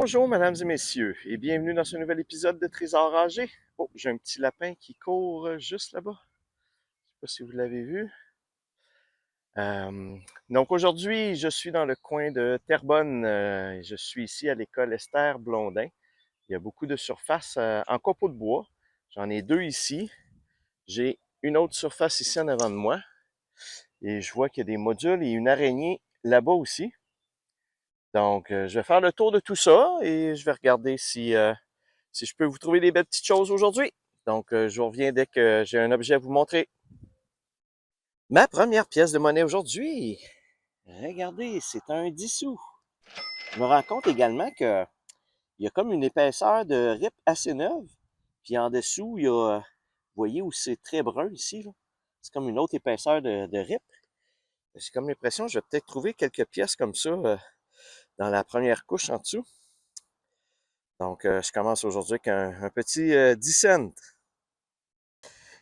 Bonjour, mesdames et messieurs, et bienvenue dans ce nouvel épisode de Trésor âgé. Oh, j'ai un petit lapin qui court juste là-bas. Je sais pas si vous l'avez vu. Donc aujourd'hui, je suis dans le coin de Terrebonne. Je suis ici à l'école Esther Blondin. Il y a beaucoup de surface en copeaux de bois. J'en ai deux ici. J'ai une autre surface ici en avant de moi. Et je vois qu'il y a des modules et une araignée là-bas aussi. Donc, je vais faire le tour de tout ça et je vais regarder si je peux vous trouver des belles petites choses aujourd'hui. Donc, je vous reviens dès que j'ai un objet à vous montrer. Ma première pièce de monnaie aujourd'hui. Regardez, c'est un 10 sous. Je me rends compte également que il y a comme une épaisseur de RIP assez neuve. Puis en dessous, il y a, vous voyez où c'est très brun ici, là? C'est comme une autre épaisseur de RIP. J'ai comme l'impression que je vais peut-être trouver quelques pièces comme ça dans la première couche en dessous. Donc, je commence aujourd'hui avec un petit 10 cents.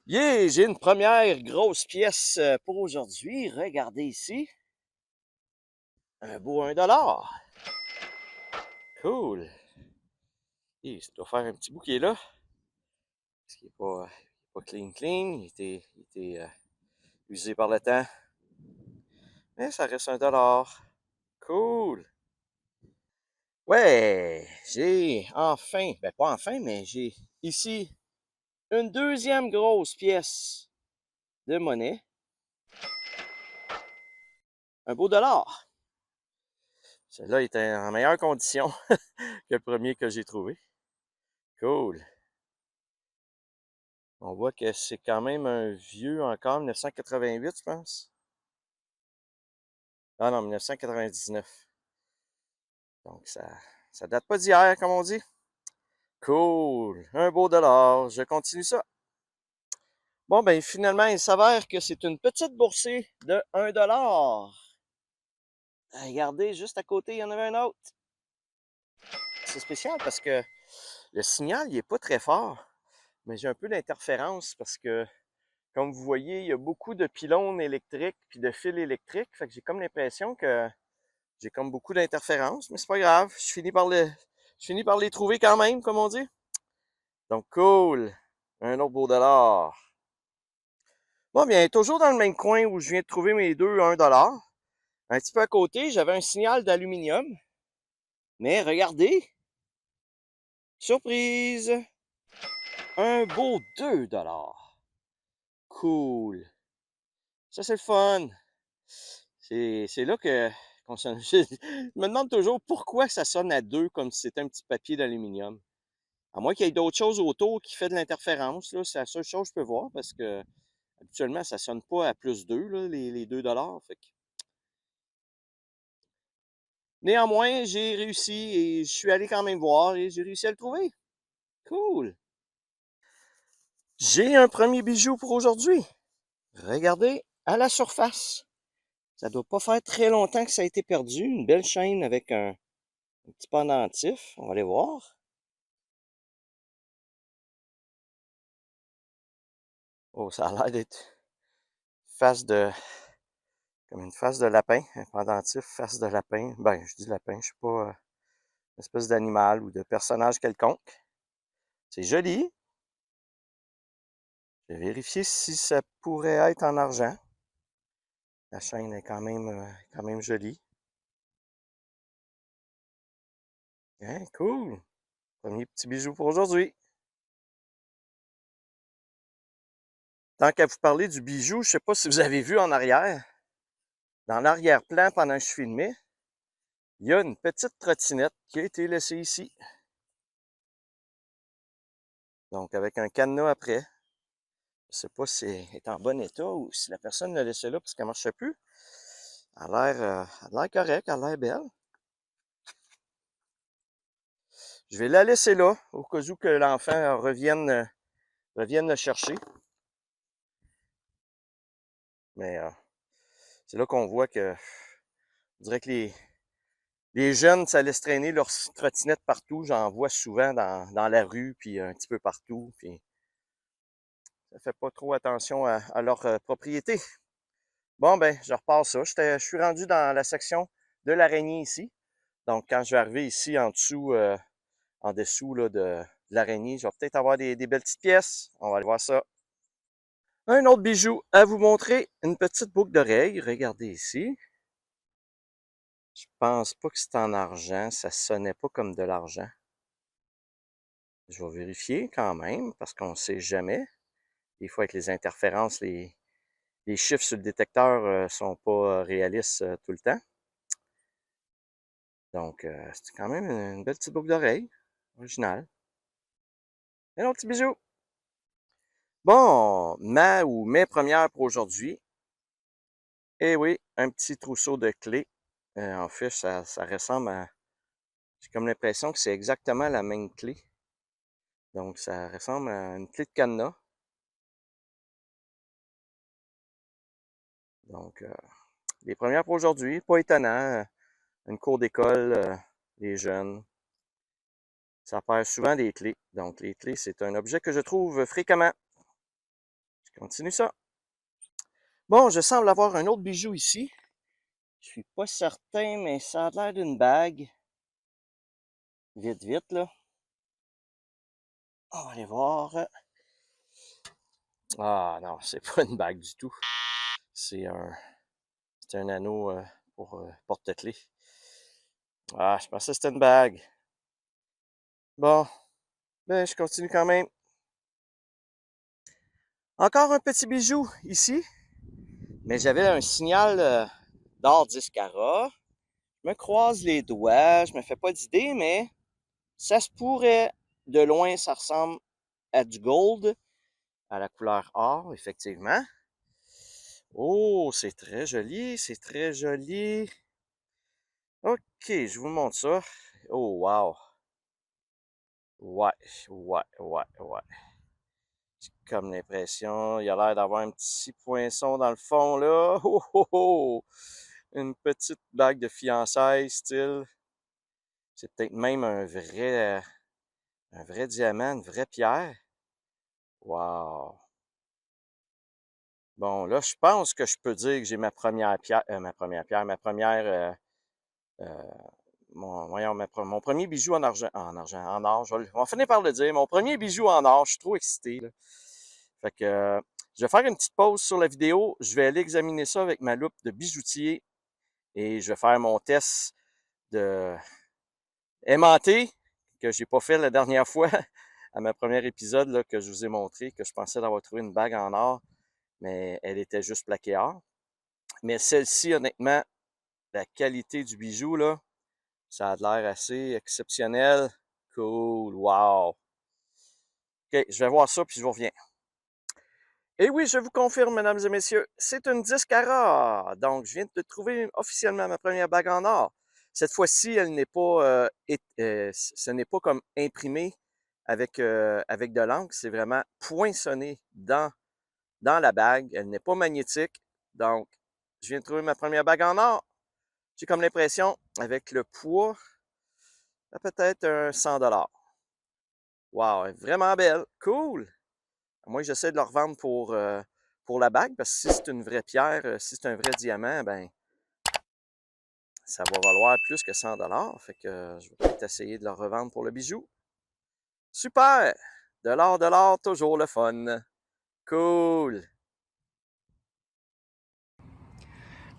Yeah, j'ai une première grosse pièce pour aujourd'hui. Regardez ici. Un beau 1 $. Cool. Et ça doit faire un petit bout qui est là. Parce qu'il n'est pas clean clean. Il était usé par le temps. Mais ça reste 1 $. Cool. Ouais, j'ai enfin, ben pas enfin, mais j'ai ici une deuxième grosse pièce de monnaie. Un beau dollar. Celui-là était en meilleure condition que le premier que j'ai trouvé. Cool. On voit que c'est quand même un vieux encore, 1988, je pense. Ah non, 1999. Donc, ça date pas d'hier, comme on dit. Cool. Un beau dollar. Je continue ça. Bon, ben finalement, il s'avère que c'est une petite boursée de 1 $. Regardez, juste à côté, il y en avait un autre. C'est spécial parce que le signal, il est pas très fort. Mais j'ai un peu d'interférence parce que, comme vous voyez, il y a beaucoup de pylônes électriques puis de fils électriques. Fait que j'ai comme l'impression que j'ai comme beaucoup d'interférences, mais c'est pas grave. Je finis par les trouver quand même, comme on dit. Donc, cool. Un autre beau dollar. Bon, bien, toujours dans le même coin où je viens de trouver mes deux 1 $. Un petit peu à côté, j'avais un signal d'aluminium. Mais regardez. Surprise! Un beau 2 $. Cool. Ça, c'est le fun. C'est là que je me demande toujours pourquoi ça sonne à deux comme si c'était un petit papier d'aluminium. À moins qu'il y ait d'autres choses autour qui fait de l'interférence, là, c'est la seule chose que je peux voir parce que habituellement, ça sonne pas à plus 2, là, les 2 $. Fait que... Néanmoins, j'ai réussi et je suis allé quand même voir et j'ai réussi à le trouver. Cool. J'ai un premier bijou pour aujourd'hui. Regardez, à la surface. Ça doit pas faire très longtemps que ça a été perdu. Une belle chaîne avec un petit pendentif. On va aller voir. Oh, ça a l'air d'être face de... comme une face de lapin. Un pendentif face de lapin. Ben, je dis lapin, je sais pas... une espèce d'animal ou de personnage quelconque. C'est joli. Je vais vérifier si ça pourrait être en argent. La chaîne est quand même jolie. Hein, cool. Premier petit bijou pour aujourd'hui. Tant qu'à vous parler du bijou, je sais pas si vous avez vu en arrière. Dans l'arrière-plan, pendant que je filmais, il y a une petite trottinette qui a été laissée ici. Donc, avec un cadenas après. Je sais pas si elle est en bon état ou si la personne l'a laissée là parce qu'elle ne marchait plus. Elle a l'air correcte, elle a l'air belle. Je vais la laisser là, au cas où que l'enfant revienne le chercher. Mais c'est là qu'on voit que on dirait que les jeunes, ça laisse traîner leurs trottinettes partout. J'en vois souvent dans la rue, puis un petit peu partout. Puis ça fait pas trop attention à leur propriété. Bon, ben, je repars ça. Je suis rendu dans la section de l'araignée ici. Donc, quand je vais arriver ici en dessous, en dessous là, de l'araignée, je vais peut-être avoir des belles petites pièces. On va aller voir ça. Un autre bijou à vous montrer, une petite boucle d'oreille. Regardez ici. Je pense pas que c'est en argent. Ça sonnait pas comme de l'argent. Je vais vérifier quand même, parce qu'on ne sait jamais. Des fois, avec les interférences, les chiffres sur le détecteur sont pas réalistes tout le temps. Donc, c'est quand même une belle petite boucle d'oreille, originale. Un autre petit bijou. Bon, ma ou mes premières pour aujourd'hui. Eh oui, un petit trousseau de clés. En fait, ça ressemble à... J'ai comme l'impression que c'est exactement la même clé. Donc, ça ressemble à une clé de cadenas. Donc, les premières pour aujourd'hui, pas étonnant. Une cour d'école, les jeunes, ça perd souvent des clés. Donc, les clés, c'est un objet que je trouve fréquemment. Je continue ça. Bon, je semble avoir un autre bijou ici. Je suis pas certain, mais ça a l'air d'une bague. Vite, vite, là. On va aller voir. Ah non, c'est pas une bague du tout. C'est un anneau pour porte-clés. Ah, je pensais que c'était une bague. Bon, ben je continue quand même. Encore un petit bijou ici. Mais j'avais un signal d'or 10 carats. Je me croise les doigts, je me fais pas d'idée, mais ça se pourrait. De loin, ça ressemble à du gold, à la couleur or, effectivement. Oh, c'est très joli, c'est très joli. OK, je vous montre ça. Oh, wow. Ouais, ouais. J'ai comme l'impression, il a l'air d'avoir un petit poinçon dans le fond, là. Oh, oh, oh. Une petite bague de fiançailles, style. C'est peut-être même un vrai diamant, une vraie pierre. Wow. Bon, là, je pense que je peux dire que j'ai ma première pierre, ma première, euh, voyons, mon premier bijou en or, on va finir par le dire, mon premier bijou en or, je suis trop excité, là. Fait que, je vais faire une petite pause sur la vidéo, je vais aller examiner ça avec ma loupe de bijoutier et je vais faire mon test de aimanté que j'ai pas fait la dernière fois à ma première épisode là, que je vous ai montré, que je pensais d'avoir trouvé une bague en or, mais elle était juste plaquée or. Mais celle-ci, honnêtement, la qualité du bijou, là, ça a l'air assez exceptionnel. Cool, wow. OK, je vais voir ça, puis je vous reviens. Et oui, je vous confirme, mesdames et messieurs, c'est une 10 carats. Donc, je viens de trouver officiellement ma première bague en or. Cette fois-ci, elle n'est pas, ce n'est pas comme imprimé avec de l'encre, c'est vraiment poinçonné dans la bague. Elle n'est pas magnétique. Donc, je viens de trouver ma première bague en or. J'ai comme l'impression, avec le poids, peut-être un 100 $. Wow, elle est vraiment belle. Cool! Moi, j'essaie de le revendre pour la bague, parce que si c'est une vraie pierre, si c'est un vrai diamant, ben ça va valoir plus que 100 $. Fait que je vais peut-être essayer de le revendre pour le bijou. Super! De l'or, toujours le fun. Cool!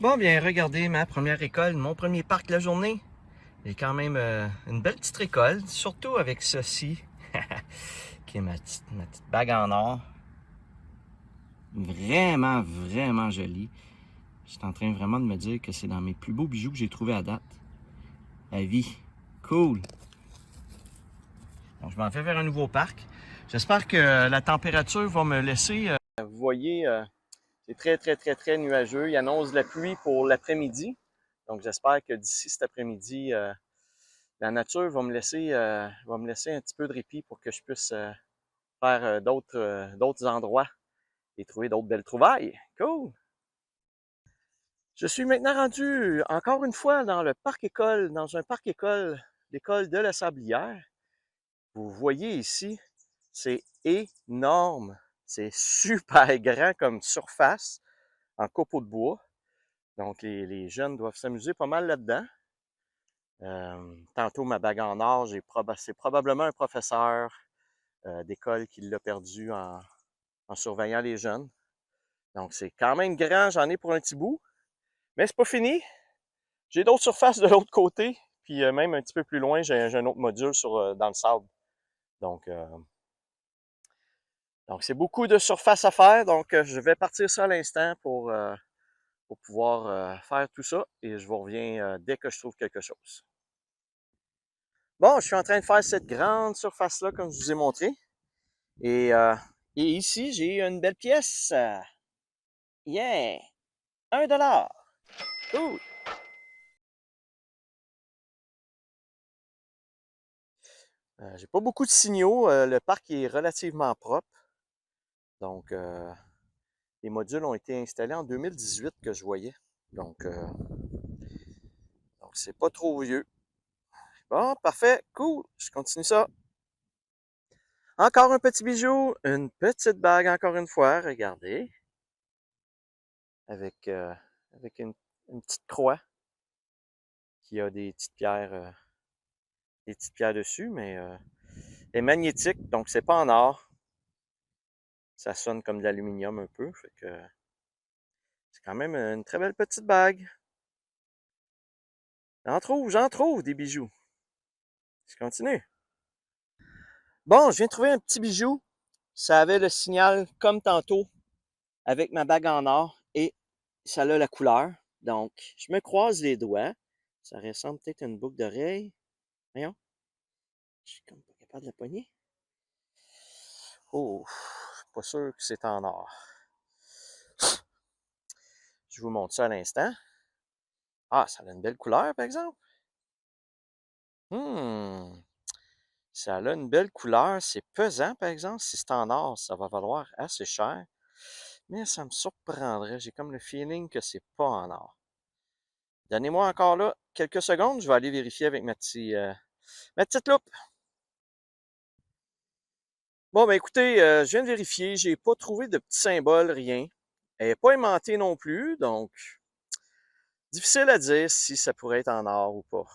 Bon, bien, regardez ma première école, mon premier parc de la journée. J'ai quand même une belle petite récolte, surtout avec ceci, qui est ma petite bague en or. Vraiment, vraiment jolie. Je suis en train vraiment de me dire que c'est dans mes plus beaux bijoux que j'ai trouvés à date. À vie. Cool! Donc, je m'en vais vers un nouveau parc. J'espère que la température va me laisser... vous voyez, c'est très nuageux. Il annonce de la pluie pour l'après-midi. Donc, j'espère que d'ici cet après-midi, la nature va me laisser un petit peu de répit pour que je puisse faire d'autres endroits et trouver d'autres belles trouvailles. Cool! Je suis maintenant rendu, encore une fois, dans le parc-école, dans un parc-école, l'école de la Sablière. Vous voyez ici, c'est énorme. C'est super grand comme surface en copeaux de bois. Donc, les jeunes doivent s'amuser pas mal là-dedans. Tantôt, ma bague en or, c'est probablement un professeur d'école qui l'a perdu en surveillant les jeunes. Donc, c'est quand même grand, j'en ai pour un petit bout. Mais c'est pas fini. J'ai d'autres surfaces de l'autre côté. Puis même un petit peu plus loin, j'ai un autre module dans le sable. Donc, c'est beaucoup de surface à faire. Donc, je vais partir ça à l'instant pour pouvoir faire tout ça. Et je vous reviens dès que je trouve quelque chose. Bon, je suis en train de faire cette grande surface-là, comme je vous ai montré. Et, euh, et ici, j'ai une belle pièce. Yeah! 1 $. Cool! J'ai pas beaucoup de signaux. Le parc est relativement propre. Donc, les modules ont été installés en 2018 que je voyais. Donc c'est pas trop vieux. Bon, parfait, cool. Je continue ça. Encore un petit bijou, une petite bague encore une fois, regardez. Avec, avec une petite croix qui a des petites pierres dessus, mais elle est magnétique, donc c'est pas en or. Ça sonne comme de l'aluminium un peu, fait que c'est quand même une très belle petite bague. J'en trouve des bijoux. Je continue. Bon, je viens de trouver un petit bijou. Ça avait le signal comme tantôt avec ma bague en or et ça a la couleur. Donc, je me croise les doigts. Ça ressemble peut-être à une boucle d'oreille. Voyons. Je suis comme pas capable de la poigner. Oh, je suis pas sûr que c'est en or. Je vous montre ça à l'instant. Ah, ça a une belle couleur, par exemple. Hmm. Ça a une belle couleur. C'est pesant, par exemple. Si c'est en or, ça va valoir assez cher. Mais ça me surprendrait. J'ai comme le feeling que c'est pas en or. Donnez-moi encore là quelques secondes. Je vais aller vérifier avec ma petite loupe. Bon, ben écoutez, je viens de vérifier. J'ai pas trouvé de petits symboles, rien. Elle n'est pas aimantée non plus, donc difficile à dire si ça pourrait être en or ou pas.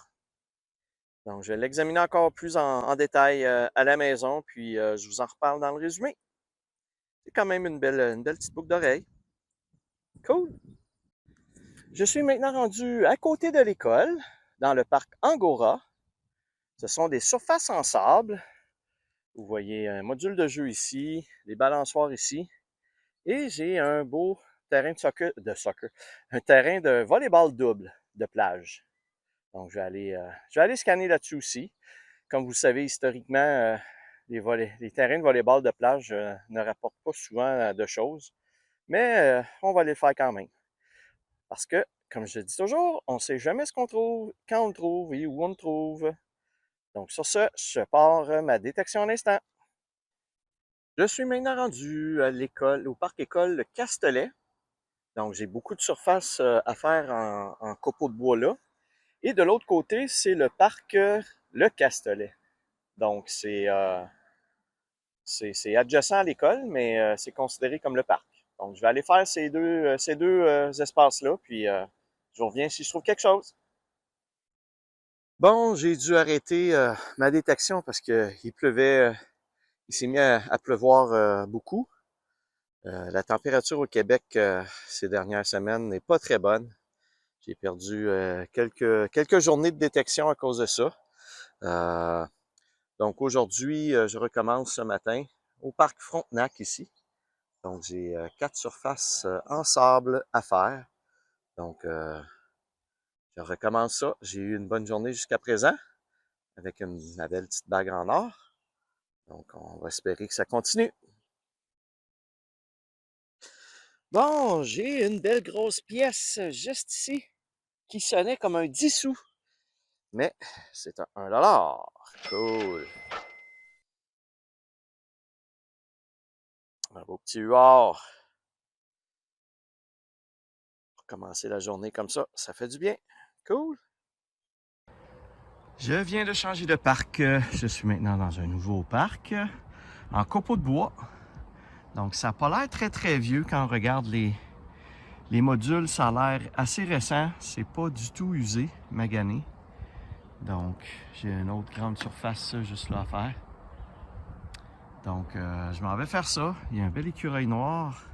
Donc, je vais l'examiner encore plus en détail à la maison, puis je vous en reparle dans le résumé. C'est quand même une belle petite boucle d'oreille. Cool! Je suis maintenant rendu à côté de l'école, dans le parc Angora. Ce sont des surfaces en sable. Vous voyez un module de jeu ici, des balançoires ici. Et j'ai un beau terrain un terrain de volleyball double de plage. Donc, je vais aller scanner là-dessus aussi. Comme vous le savez, historiquement, les terrains de volleyball de plage ne rapportent pas souvent de choses. Mais on va aller le faire quand même. Parce que, comme je dis toujours, on ne sait jamais ce qu'on trouve, quand on le trouve et où on le trouve. Donc, sur ce, je pars ma détection à l'instant. Je suis maintenant rendu à l'école, au parc école Le Castelet. Donc, j'ai beaucoup de surface à faire en copeaux de bois là. Et de l'autre côté, c'est le parc Le Castelet. Donc, c'est adjacent à l'école, mais c'est considéré comme le parc. Donc, je vais aller faire ces deux espaces-là, puis je vous reviens si je trouve quelque chose. Bon, j'ai dû arrêter ma détection parce qu'il pleuvait, il s'est mis à pleuvoir beaucoup. La température au Québec ces dernières semaines n'est pas très bonne. J'ai perdu quelques journées de détection à cause de ça. Donc aujourd'hui, je recommence ce matin au parc Frontenac ici. Donc j'ai 4 surfaces en sable à faire. Donc je recommence ça. J'ai eu une bonne journée jusqu'à présent avec ma belle petite bague en or. Donc on va espérer que ça continue. Bon, j'ai une belle grosse pièce juste ici qui sonnait comme un 10 sous. Mais c'est un 1 $. Cool. Un beau petit huard. Pour commencer la journée comme ça fait du bien. Cool. Je viens de changer de parc. Je suis maintenant dans un nouveau parc en copeaux de bois. Donc ça n'a pas l'air très très vieux quand on regarde les modules. Ça a l'air assez récent. C'est pas du tout usé, magané. Donc, j'ai une autre grande surface juste là à faire. Donc, je m'en vais faire ça. Il y a un bel écureuil noir.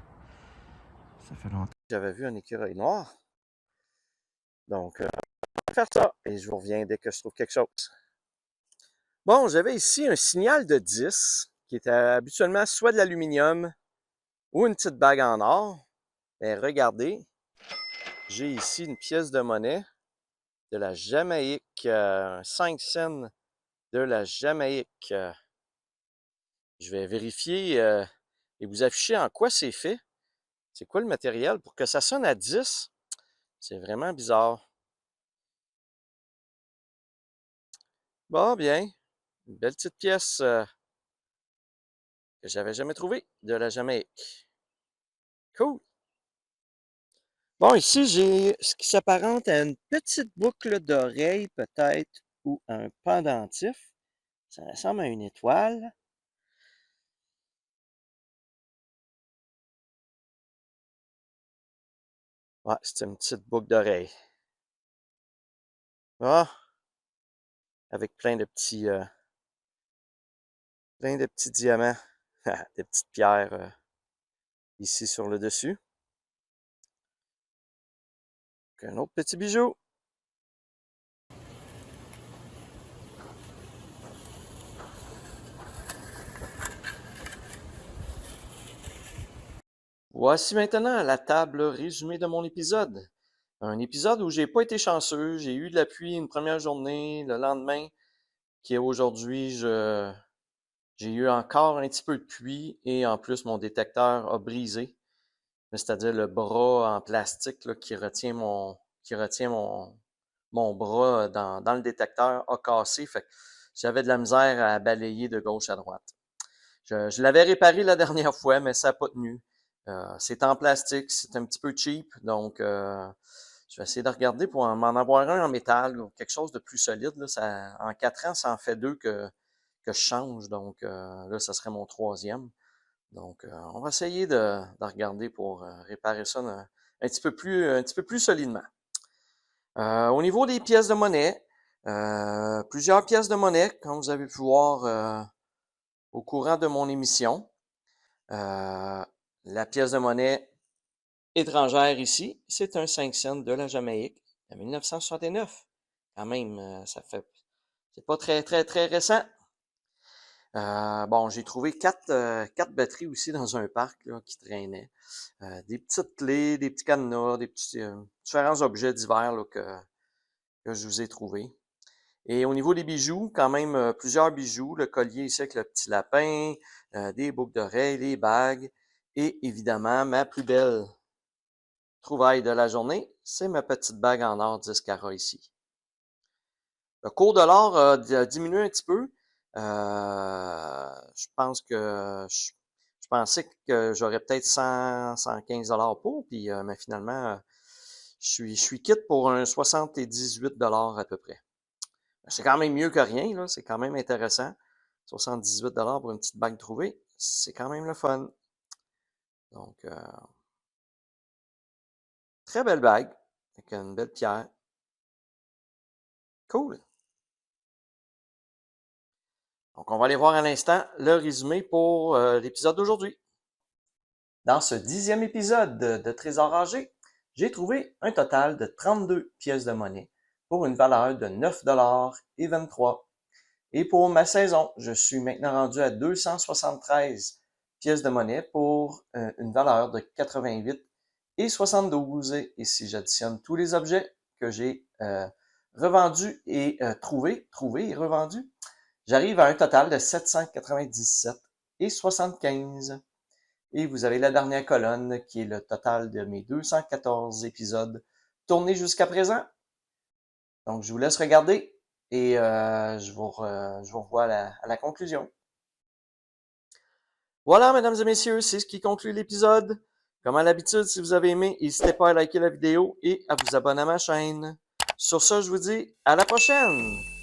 Ça fait longtemps que j'avais vu un écureuil noir. Donc, je vais faire ça et je vous reviens dès que je trouve quelque chose. Bon, j'avais ici un signal de 10 qui était habituellement soit de l'aluminium ou une petite bague en or. Mais regardez, j'ai ici une pièce de monnaie de la Jamaïque, 5 cents de la Jamaïque. Je vais vérifier et vous afficher en quoi c'est fait. C'est quoi le matériel pour que ça sonne à 10? C'est vraiment bizarre. Bon, bien. Une belle petite pièce que j'avais jamais trouvée de la Jamaïque. Cool. Bon, ici, j'ai ce qui s'apparente à une petite boucle d'oreille, peut-être, ou un pendentif. Ça ressemble à une étoile. Ouais, c'est une petite boucle d'oreille. Ah, avec plein de petits diamants, des petites pierres ici sur le dessus. Donc, un autre petit bijou. Voici maintenant la table résumée de mon épisode. Un épisode où j'ai pas été chanceux, j'ai eu de la pluie une première journée, le lendemain, qui est aujourd'hui, j'ai eu encore un petit peu de pluie et en plus mon détecteur a brisé, c'est-à-dire le bras en plastique là, qui retient mon bras dans le détecteur a cassé, fait que j'avais de la misère à balayer de gauche à droite. Je l'avais réparé la dernière fois, mais ça n'a pas tenu. C'est en plastique, c'est un petit peu cheap, donc je vais essayer de regarder pour m'en avoir un en métal ou quelque chose de plus solide. Là, en 4 ans, ça en fait 2 que je change, donc là, ça serait mon troisième. Donc, on va essayer de regarder pour réparer ça un petit peu plus solidement. Au niveau des pièces de monnaie, plusieurs pièces de monnaie, comme vous avez pu voir au courant de mon émission. La pièce de monnaie étrangère ici, c'est un 5 cents de la Jamaïque de 1969. Quand même, c'est pas très, très, très récent. Bon, j'ai trouvé quatre batteries aussi dans un parc là, qui traînaient. Des petites clés, des petits cadenas, des petits différents objets divers là, que je vous ai trouvés. Et au niveau des bijoux, quand même plusieurs bijoux. Le collier ici avec le petit lapin, des boucles d'oreilles, des bagues. Et évidemment, ma plus belle trouvaille de la journée, c'est ma petite bague en or 10 carats ici. Le cours de l'or a diminué un petit peu. Je pense que je pensais que j'aurais peut-être 115 pour, puis mais finalement, je suis quitte pour un 78 à peu près. C'est quand même mieux que rien, là. C'est quand même intéressant. 78 pour une petite bague trouvée, c'est quand même le fun. Donc, très belle bague, avec une belle pierre. Cool. Donc, on va aller voir à l'instant le résumé pour l'épisode d'aujourd'hui. Dans ce 10e épisode de Trésor âgé, j'ai trouvé un total de 32 pièces de monnaie pour une valeur de 9,23 $. Et pour ma saison, je suis maintenant rendu à 273 pièces de monnaie pour une valeur de 88,72 $. Et si j'additionne tous les objets que j'ai revendus et trouvés et revendus, j'arrive à un total de 797,75 $. Et vous avez la dernière colonne qui est le total de mes 214 épisodes tournés jusqu'à présent. Donc, je vous laisse regarder et je vous revois à la conclusion. Voilà, mesdames et messieurs, c'est ce qui conclut l'épisode. Comme à l'habitude, si vous avez aimé, n'hésitez pas à liker la vidéo et à vous abonner à ma chaîne. Sur ce, je vous dis à la prochaine!